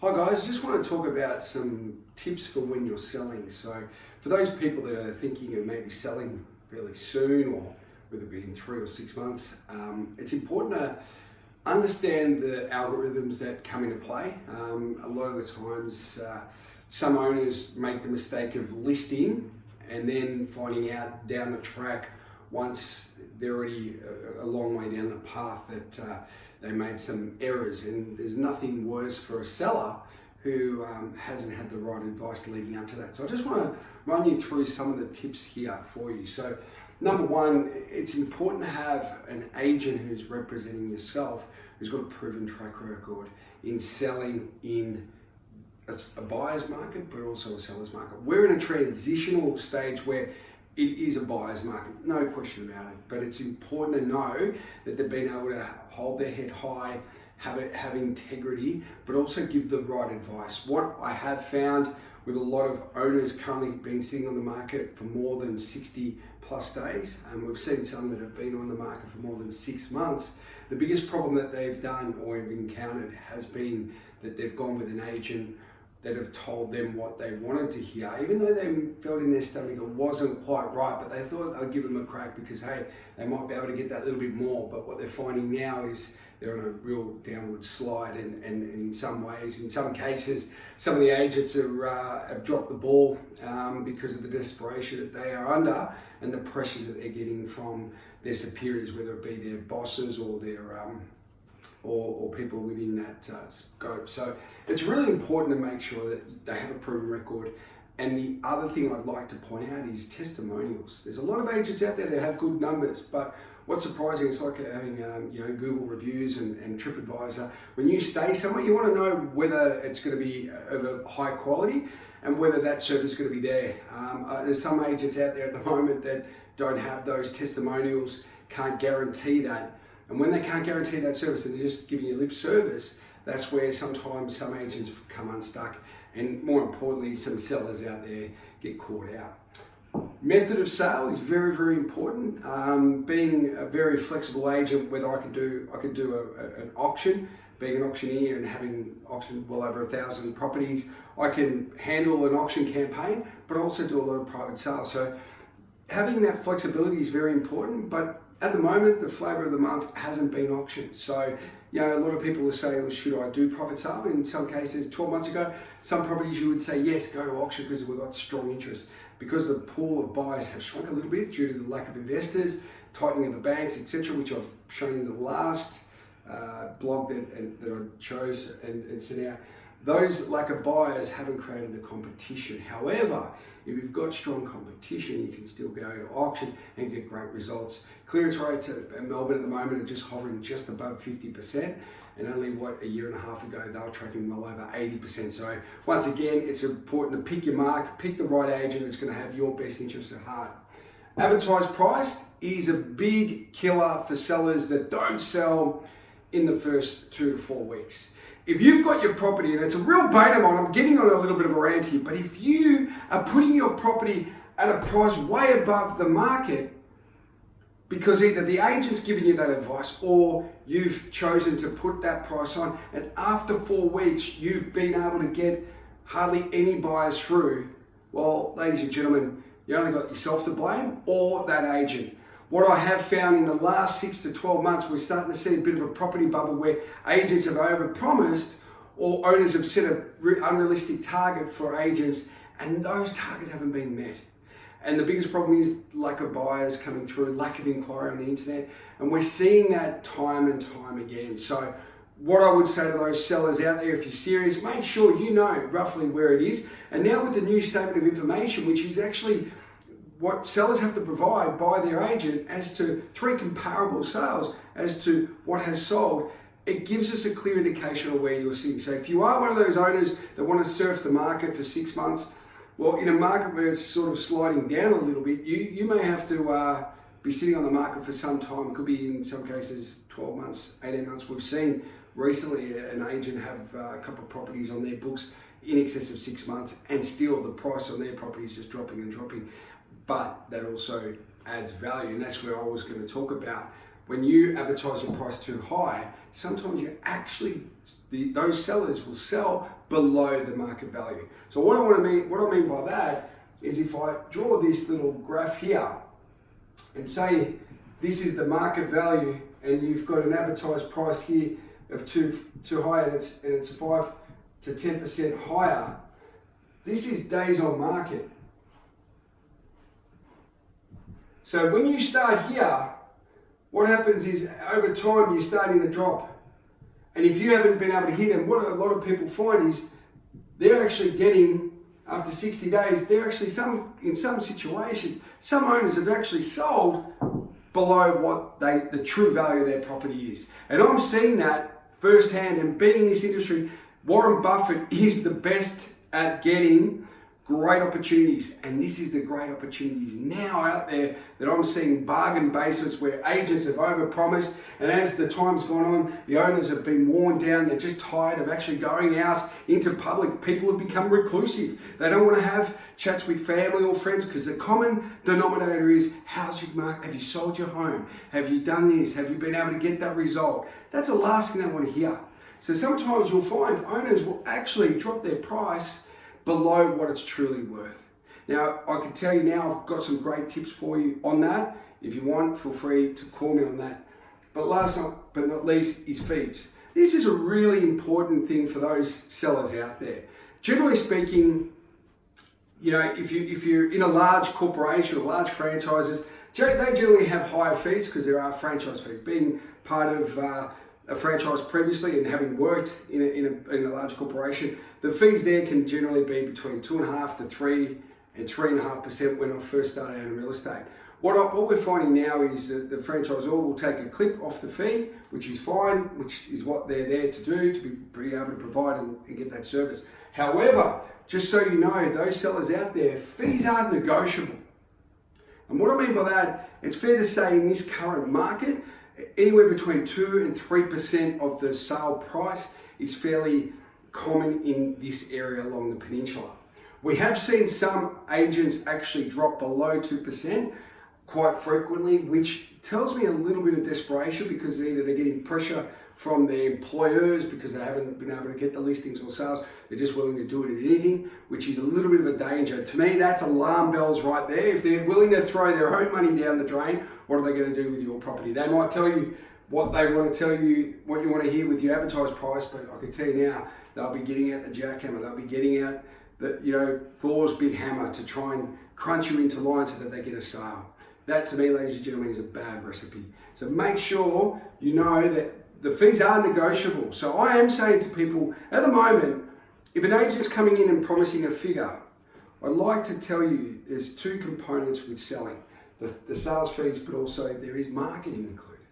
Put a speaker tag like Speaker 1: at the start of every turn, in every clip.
Speaker 1: Hi guys, just want to talk about some tips for when you're selling. So for those people that are thinking of maybe selling fairly soon, or whether it be in 3 or 6 months, it's important to understand the algorithms that come into play. A lot of the times some owners make the mistake of listing and then finding out down the track, once they're already a long way down the path, that they made some errors. And there's nothing worse for a seller who hasn't had the right advice leading up to that. So I just want to run you through some of the tips here for you. So number one, it's important to have an agent who's representing yourself, who's got a proven track record in selling in a buyer's market, but also a seller's market. We're in a transitional stage where it is a buyer's market, no question about it, but it's important to know that they've been able to hold their head high, have integrity, but also give the right advice. What I have found with a lot of owners currently being sitting on the market for more than 60 plus days, and we've seen some that have been on the market for more than 6 months, the biggest problem that they've done or have encountered has been that they've gone with an agent that have told them what they wanted to hear, even though they felt in their stomach it wasn't quite right, but they thought they'd give them a crack because, hey, they might be able to get that little bit more. But what they're finding now is they're on a real downward slide, and in some ways, in some cases, some of the agents have dropped the ball because of the desperation that they are under and the pressures that they're getting from their superiors, whether it be their bosses or their or people within that scope. So it's really important to make sure that they have a proven record. And the other thing I'd like to point out is testimonials. There's a lot of agents out there that have good numbers, but what's surprising is like having Google reviews and TripAdvisor. When you stay somewhere, you want to know whether it's going to be of a high quality and whether that service is going to be there. There's some agents out there at the moment that don't have those testimonials, can't guarantee that. And when they can't guarantee that service and they're just giving you lip service, that's where sometimes some agents come unstuck, and more importantly, some sellers out there get caught out. Method of sale is very, very important. Being a very flexible agent, whether I could do an auction, being an auctioneer and having auctioned well over 1,000 properties, I can handle an auction campaign, but also do a lot of private sales. So having that flexibility is very important, but at the moment, the flavour of the month hasn't been auctions. So, a lot of people are saying, well, should I do private sale? In some cases, 12 months ago, some properties you would say, yes, go to auction because we've got strong interest. Because the pool of buyers have shrunk a little bit due to the lack of investors, tightening of the banks, etc., which I've shown in the last blog that I chose and sent out. Those lack of buyers haven't created the competition. However, if you've got strong competition, you can still go to auction and get great results. Clearance rates at Melbourne at the moment are just hovering just above 50%, and only a year and a half ago they were tracking well over 80%. So once again, it's important to pick your mark, pick the right agent that's going to have your best interest at heart. Advertised price is a big killer for sellers that don't sell in the first 2 to 4 weeks. If you've got your property, and it's a real bane of mine, I'm getting on a little bit of a rant here, but if you are putting your property at a price way above the market, because either the agent's giving you that advice or you've chosen to put that price on, and after 4 weeks you've been able to get hardly any buyers through, well, ladies and gentlemen, you only got yourself to blame or that agent. What I have found in the last 6 to 12 months, we're starting to see a bit of a property bubble where agents have overpromised or owners have set an unrealistic target for agents, and those targets haven't been met. And the biggest problem is lack of buyers coming through, lack of inquiry on the internet, and we're seeing that time and time again. So what I would say to those sellers out there, if you're serious, make sure you know roughly where it is. And now with the new statement of information, which is actually what sellers have to provide by their agent as to 3 comparable sales as to what has sold, it gives us a clear indication of where you're sitting. So if you are one of those owners that want to surf the market for 6 months, well, in a market where it's sort of sliding down a little bit, you may have to be sitting on the market for some time. It could be in some cases 12 months, 18 months. We've seen recently an agent have a couple of properties on their books in excess of 6 months, and still the price on their property is just dropping and dropping. But that also adds value, and that's where I was going to talk about when you advertise your price too high, sometimes those sellers will sell below the market value. So what I mean by that is, if I draw this little graph here and say this is the market value, and you've got an advertised price here of too high, and it's 5 to 10% higher. This is days on market. So when you start here, what happens is over time you're starting to drop. And if you haven't been able to hit them, what a lot of people find is they're actually getting, after 60 days, they're actually in some situations, some owners have actually sold below what the true value of their property is. And I'm seeing that firsthand, and being in this industry, Warren Buffett is the best at getting great opportunities, and this is the great opportunities now out there that I'm seeing bargain basements where agents have overpromised, and as the time's gone on, the owners have been worn down. They're just tired of actually going out into public. People have become reclusive. They don't want to have chats with family or friends because the common denominator is, how's your market? Have you sold your home? Have you done this? Have you been able to get that result? That's the last thing they want to hear. So sometimes you'll find owners will actually drop their price below what it's truly worth. Now, I can tell you now, I've got some great tips for you on that. If you want, feel free to call me on that. But last but not least is fees. This is a really important thing for those sellers out there. Generally speaking, if you're in a large corporation or large franchises, they generally have higher fees because there are franchise fees. Being part of a franchise previously and having worked in a large corporation, the fees there can generally be between 2.5% to 3% and 3.5% when I first started out in real estate. What we're finding now is that the franchisor will take a clip off the fee, which is fine, which is what they're there to do, to be able to provide and get that service. However, just so you know, those sellers out there, fees are negotiable. And what I mean by that, it's fair to say in this current market, anywhere between 2 and 3% of the sale price is fairly common in this area along the peninsula. We have seen some agents actually drop below 2% quite frequently, which tells me a little bit of desperation, because either they're getting pressure from their employers because they haven't been able to get the listings or sales. They're just willing to do it at anything, which is a little bit of a danger. To me, that's alarm bells right there. If they're willing to throw their own money down the drain, what are they going to do with your property? They might tell you what they want to tell you, what you want to hear with your advertised price, but I can tell you now, they'll be getting out the jackhammer. They'll be getting out Thor's big hammer to try and crunch you into line so that they get a sale. That, to me, ladies and gentlemen, is a bad recipe. So make sure you know that the fees are negotiable. So I am saying to people, at the moment, if an agent's coming in and promising a figure, I'd like to tell you there's two components with selling. The sales fees, but also there is marketing included.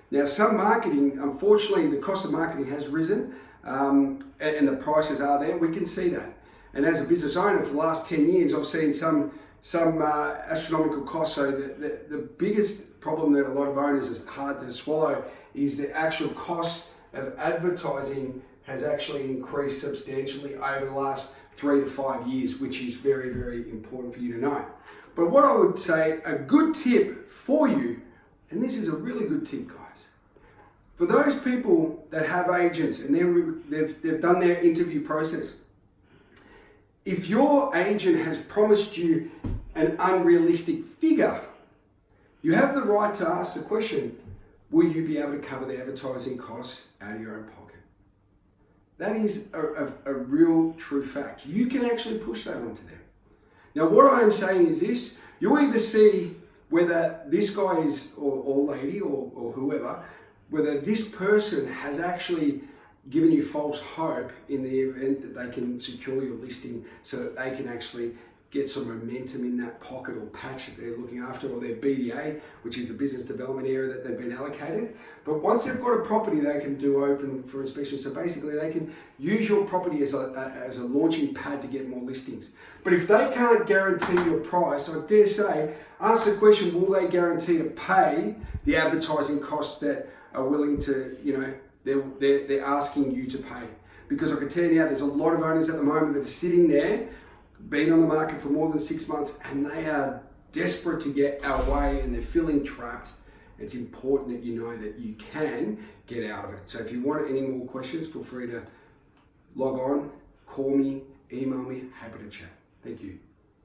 Speaker 1: Now, some marketing, unfortunately, the cost of marketing has risen, and the prices are there. We can see that. And as a business owner for the last 10 years, I've seen some astronomical costs. So the biggest problem that a lot of owners is hard to swallow is the actual cost of advertising has actually increased substantially over the last 3 to 5 years, which is very, very important for you to know. But what I would say, a good tip for you, and this is a really good tip, guys, for those people that have agents and they've done their interview process, if your agent has promised you an unrealistic figure, you have the right to ask the question, will you be able to cover the advertising costs out of your own pocket? That is a real true fact. You can actually push that onto them. Now, what I am saying is this: you either see whether this guy is, or lady, or whoever, whether this person has actually given you false hope in the event that they can secure your listing so that they can actually get some momentum in that pocket or patch that they're looking after, or their BDA, which is the business development area that they've been allocated. But once they've got a property, they can do open for inspection. So basically they can use your property as a launching pad to get more listings. But if they can't guarantee your price, I dare say, ask the question, will they guarantee to pay the advertising costs that are willing to, they're asking you to pay? Because I can tell you now, there's a lot of owners at the moment that are sitting there, been on the market for more than 6 months, and they are desperate to get away and they're feeling trapped. It's important that you know that you can get out of it. So if you want any more questions, feel free to log on, call me, email me, happy to chat. Thank you.